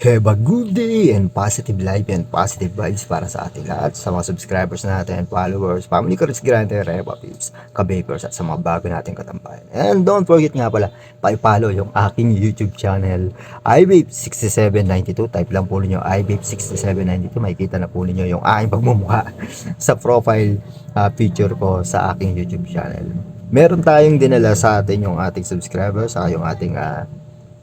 Have a good day and positive life and positive vibes para sa ating lahat, sa mga subscribers natin and followers, family ko rin Grande, Reba Pips, kabapers at sa mga bago nating katambayan. And don't forget nga pala, pa-follow yung aking YouTube channel, iBabe6792. Type lang po ninyo iBabe6792, makikita na po ninyo yung aking pagmumukha sa profile picture ko sa aking YouTube channel. Meron tayong dinala sa atin yung ating subscribers, yung ating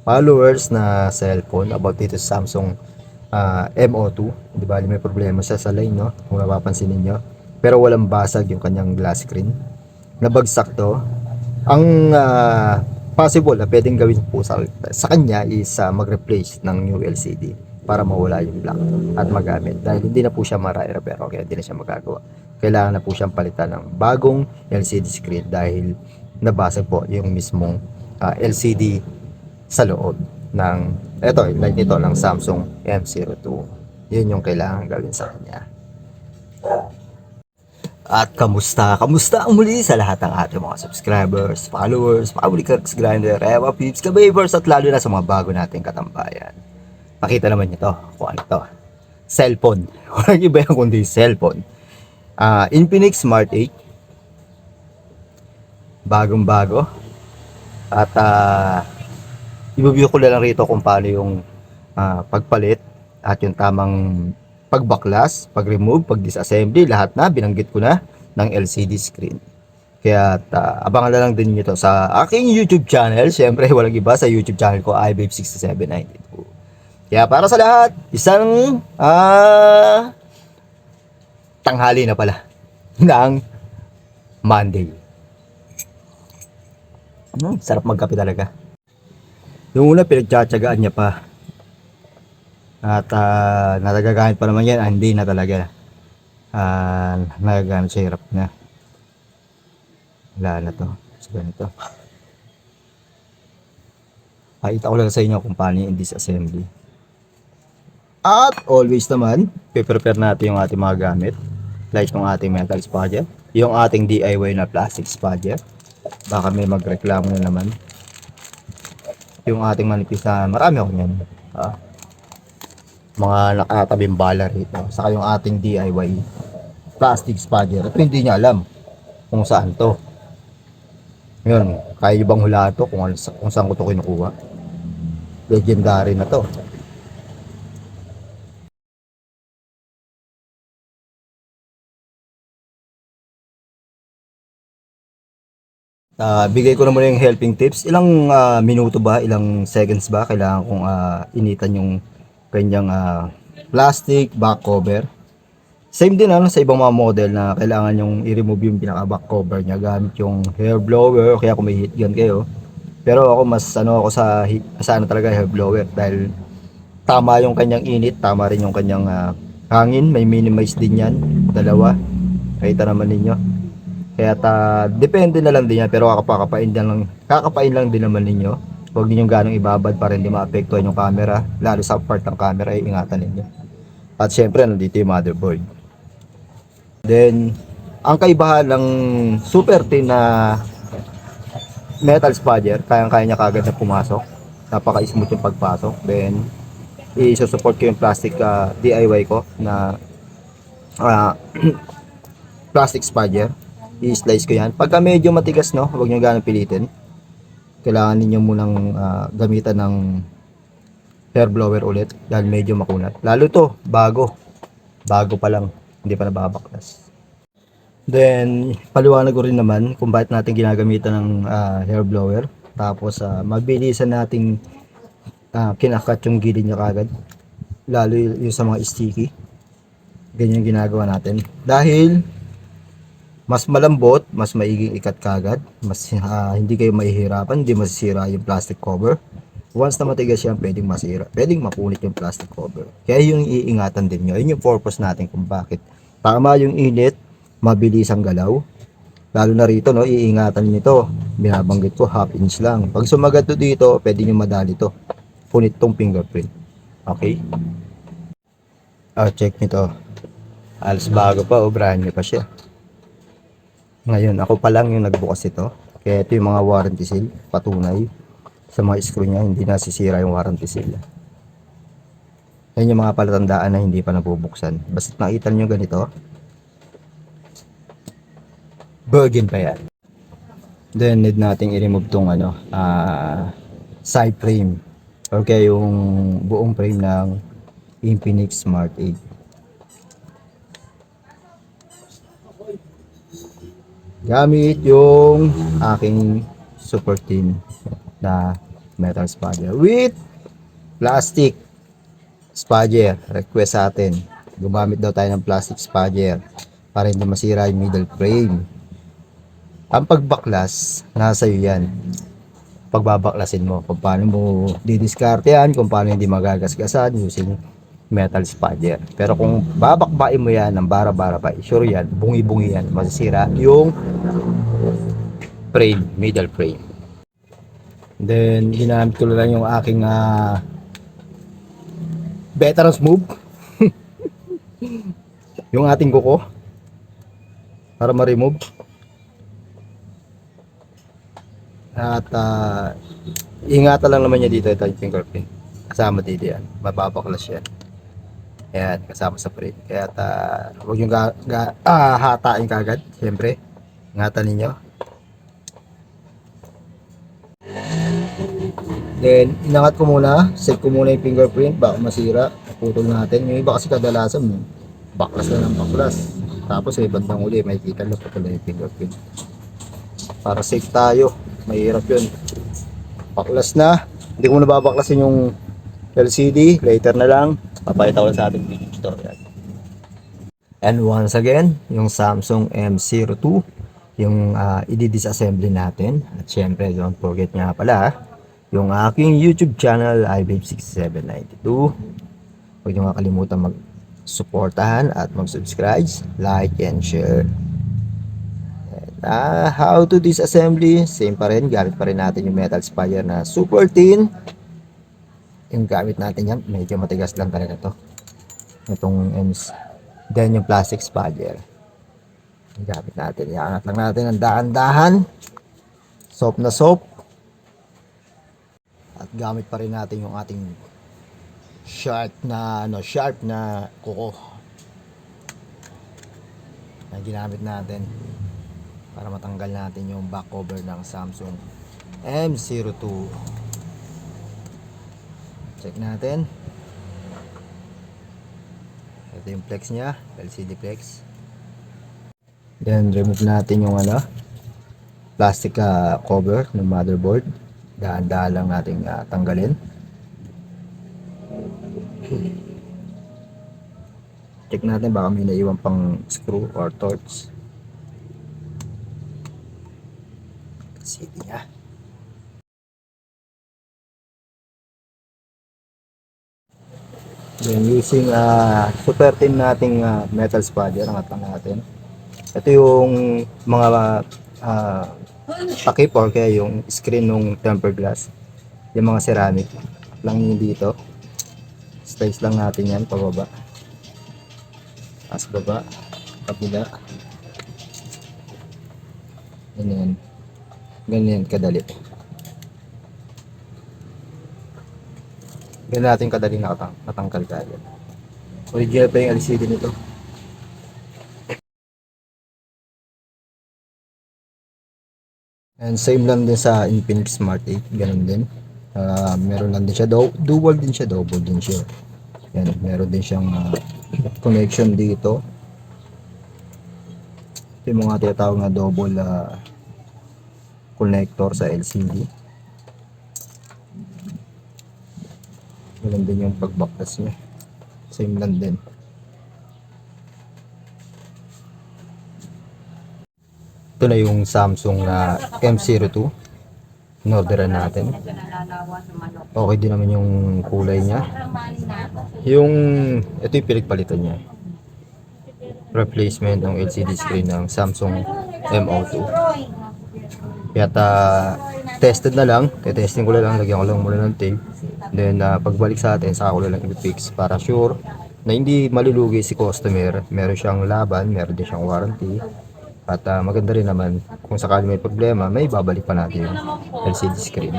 followers na cellphone about dito sa Samsung MO2. Di ba, may problema siya sa line, no? Kung napapansin niyo. Pero walang basag yung kanyang glass screen. Nabagsak to. Ang possible na pwedeng gawin po sa kanya is mag-replace ng new LCD para mawala yung black at magamit. Dahil hindi na po siya ma-repair, okay, hindi na siya magagawa. Kailangan na po siyang palitan ng bagong LCD screen dahil nabasag po yung mismong LCD sa loob ng like nito ng Samsung M02. Yun yung kailangan gawin sa kanya. At kamusta ang muli sa lahat ng ating mga subscribers, followers, family Kirks Grinder, Ewa Peeps, kabavers at lalo na sa mga bago nating katambayan. Pakita naman nyo to kung ano to. Cellphone. Walang iba yan kundi cellphone. Infinix Smart 8. Bagong bago. At i-review ko lang rito kung paano yung pagpalit at yung tamang pagbaklas, pag-remove, pag-disassembly, lahat na binanggit ko na ng LCD screen. Kaya abangan na lang din nyo to sa aking YouTube channel. Siyempre walang iba sa YouTube channel ko, iBabe6792. Kaya para sa lahat, isang tanghali na pala ng Monday. Sarap magkape talaga. Yung una pinagtsatsagaan niya pa. At nagagamit pa naman yan, hindi na talaga. Nagagamit sa hirap na. Wala na to. So ganito. Pakita ko lang sa inyo kung paano yung disassembly. At always naman, prepare natin yung ating mga gamit. Like yung ating metal spudger, yung ating DIY na plastic spudger. Baka may magreklamo na naman. Yung ating manipis na marami ako yan. Mga nakatabing bala rito. Saka yung ating DIY plastic spudger. Ito hindi niya alam kung saan to. Yun, kaya nyo bang hulaan to kung saan ko to kinukuha? Legendary na to. Bigay ko na muna yung helping tips. Ilang minuto ba, ilang seconds ba kailangan kong initan yung kanyang plastic back cover. Same din sa ibang mga model na kailangan yung i-remove yung pinaka back cover niya gamit yung hair blower, kaya kung may heat gun kayo. Pero ako mas ako sa talaga hair blower dahil tama yung kanyang init, tama rin yung kanyang hangin, may minimize din yan, dalawa. Kita naman ninyo. Kaya depende na lang din yan, pero kakapain lang din naman ninyo. Huwag ninyong ganong ibabad para hindi maapektuhan yung camera, lalo sa part ng camera ay ingatan ninyo. At syempre nandito yung motherboard. Then ang kaibahan ng super thin na metal spudger, kayang-kaya niya kagad na pumasok, napaka-smooth yung pagpasok. Then i-support ko yung plastic DIY ko na plastic spudger. I-slice ko yan. Pagka medyo matigas, no, huwag nyo ganang pilitin. Kailangan ninyo munang gamitan ng hair blower ulit dahil medyo makunat. Lalo to, bago pa lang, hindi pa nababaklas. Then paliwanag ko rin naman kung bakit natin ginagamitan ng hair blower. Tapos mabilisan nating kinakat yung gilid niya kagad, lalo yung sa mga sticky. Ganyan ginagawa natin dahil mas malambot, mas maiging ikat kagad, mas hindi kayo mahihirapan, hindi masisira yung plastic cover. Once na matigas yan, pwedeng masira, pwedeng mapunit yung plastic cover. Kaya yung iingatan din nyo, yun yung purpose natin kung bakit. Tama yung init, mabilis ang galaw. Lalo na rito, no, iingatan nito. Binabanggit ko, half inch lang. Pag sumagat to dito, pwede nyo madali to. Punit tong fingerprint. Okay? Check nito. Alas bago pa, brand new pa siya. Ngayon, ako pa lang yung nagbukas ito. Kaya ito yung mga warranty seal, patunay sa mga screw niya, hindi nasisira yung warranty seal. Yan yung mga palatandaan na hindi pa nabubuksan. Basta nakita nyo ganito, virgin pa yan. Then need nating i-remove tong side frame. Okay, yung buong frame ng Infinix Smart 8. Gamit yung aking super thin na metal spudger with plastic spudger. Request sa atin, gumamit daw tayo ng plastic spudger para hindi masira yung middle frame. Ang pagbaklas, nasa iyo yan. Pagbabaklasin mo, kung paano mo didiskarte yan, kung paano hindi magagasgasan using metal spudger. Pero kung babakbain mo yan ng bara-bara pa, sure yan, bungi-bungi yan, masisira yung frame, middle frame. Then, ginamit ko lang yung aking veterans move. Yung ating kuko para ma-remove. At ingatan lang naman niya dito, ito yung fingerprint. Kasama dito yan, mababaklas yan. Ayan, kasama sa frame. Kaya huwag yung hatain kagad. Siyempre, ingatan ninyo. Then, inangat ko muna. Set ko muna yung fingerprint. Baka masira. Putol natin. Yung iba kasi kadalasan, baklas na ng baklas. Tapos bandang uli, may kita lang putol na yung fingerprint. Para safe tayo. Mahirap yun. Baklas na. Hindi ko na babaklasin yung LCD. Later na lang. Papakita ko sa ating video tutorial. And once again, yung Samsung M02, yung i-disassembly natin. At syempre, don't forget nga pala, yung aking YouTube channel, iBabe6792. Huwag nyo nga kalimutan mag-supportahan at mag-subscribe, like, and share. How to disassembly, same pa rin, gamit pa rin natin yung metal spudger na super thin. Yung gamit natin yan, medyo matigas lang talaga to, itong EMS. Then yung plastic spudger, yung gamit natin, iangat lang natin ang dahan-dahan, soap na soap. At gamit pa rin natin yung ating sharp na kuko na ginamit natin para matanggal natin yung back cover ng Samsung M02. Check natin. Ito yung flex nya, LCD flex. Then remove natin yung plastic cover ng motherboard. Dahan-dahan lang natin tanggalin. Check natin baka may naiwan pang screw or torch. City niya. Then using super thin nating metal spudger, angat lang natin. Ito yung mga takip or kaya yung screen ng tempered glass, yung mga ceramic lang yun dito. Slice lang natin yan pababa, as baba, kabila, ganyan kadali. Ganyan natin kadali natanggal kagad. Original pa yung LCD nito. And same lang din sa Infinix Smart 8, ganun din. Meron lang din siya, dual din siya, double din siya. Yan, meron din siyang connection dito. Ito yung mga tinatawag na double connector sa LCD. Ganun din yung pagbaklas niya. Same lang din. Ito na yung Samsung na M02. In-orderan natin. Okay din naman yung kulay niya. Ito yung pinagpalitan niya. Replacement ng LCD screen ng Samsung M02. Kaya tested na lang. Testing ko lang. Lagyan ko lang muna ng tape. Then pagbalik sa atin, saka ko lang i-fix para sure na hindi malulugi si customer. Meron siyang laban, meron din siyang warranty. At maganda rin naman kung sakali may problema, may babalik pa natin yung LCD screen.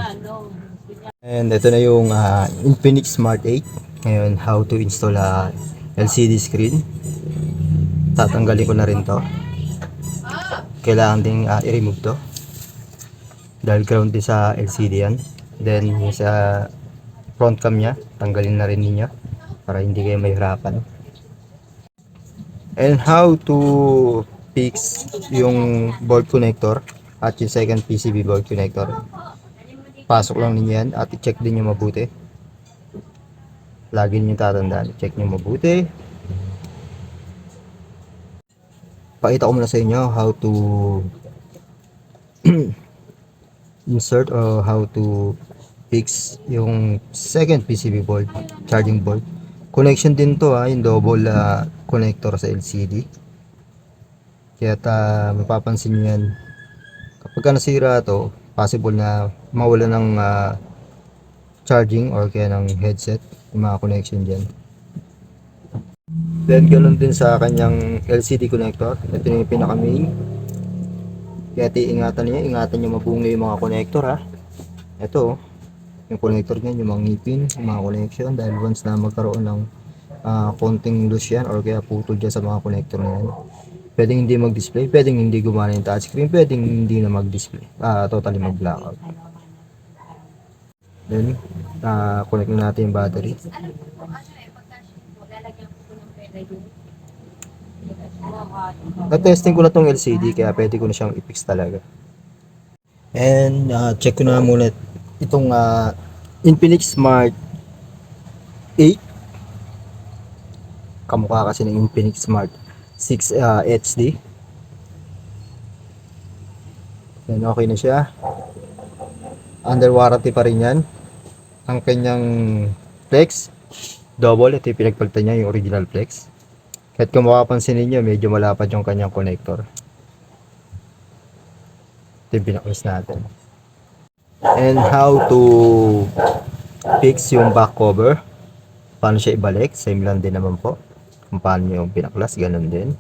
And ito na yung Infinix Smart 8. Ngayon, how to install a LCD screen. Tatanggalin ko na rin to. Kailangan ding i-remove to. Dahil ground din sa LCD yan. Then, yung sa front cam nya, tanggalin na rin ninyo para hindi kayo mahirapan. And how to fix yung board connector at yung second PCB board connector. Pasok lang ninyo yan at i-check din nyo mabuti. Lagi nyo tatandaan, i-check nyo mabuti. Pakita ko muna sa inyo how to insert or how to fix yung second PCB board, charging board. Connection din to yung double connector sa LCD. Kaya mapapansin nyo yan. Kapag nasira to, possible na mawala ng charging or kaya ng headset, yung mga connection dyan. Then ganun din sa kanyang LCD connector. Ito yung pinaka main. Kaya ingatan nyo mabungay yung mga connector Ito yung connector niyan, yung mga ngipin, yung mga connection, dahil once na magkaroon ng konting loose yan or kaya putol dyan sa mga connector na yan, pwedeng hindi mag-display, pwedeng hindi gumana yung touchscreen, pwedeng hindi na mag-display, totally mag-blackout. Then connect na natin yung battery. Na-testing ko na tong LCD kaya pwede ko na siyang i-fix talaga. And check ko na muna itong Infinix Smart 8. Kamukha kasi ng Infinix Smart 6 HD. Yan, okay na siya. Under warranty pa rin yan. Ang kanyang flex double, ito yung pinagpalitan niya, yung original flex. Kahit kung makapansin ninyo, medyo malapad yung kanyang connector. Ito yung pinaklis natin. And how to fix yung back cover. Paano siya ibalik? Same lang din naman po. Kung paano yung pinaklas, ganun din.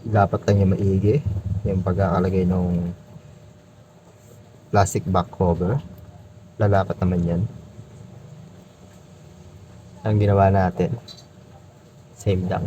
Dapat lang yung maigi. Yung pagkakalagay ng plastic back cover. Lalapat naman yan. Ang ginawa natin, same lang.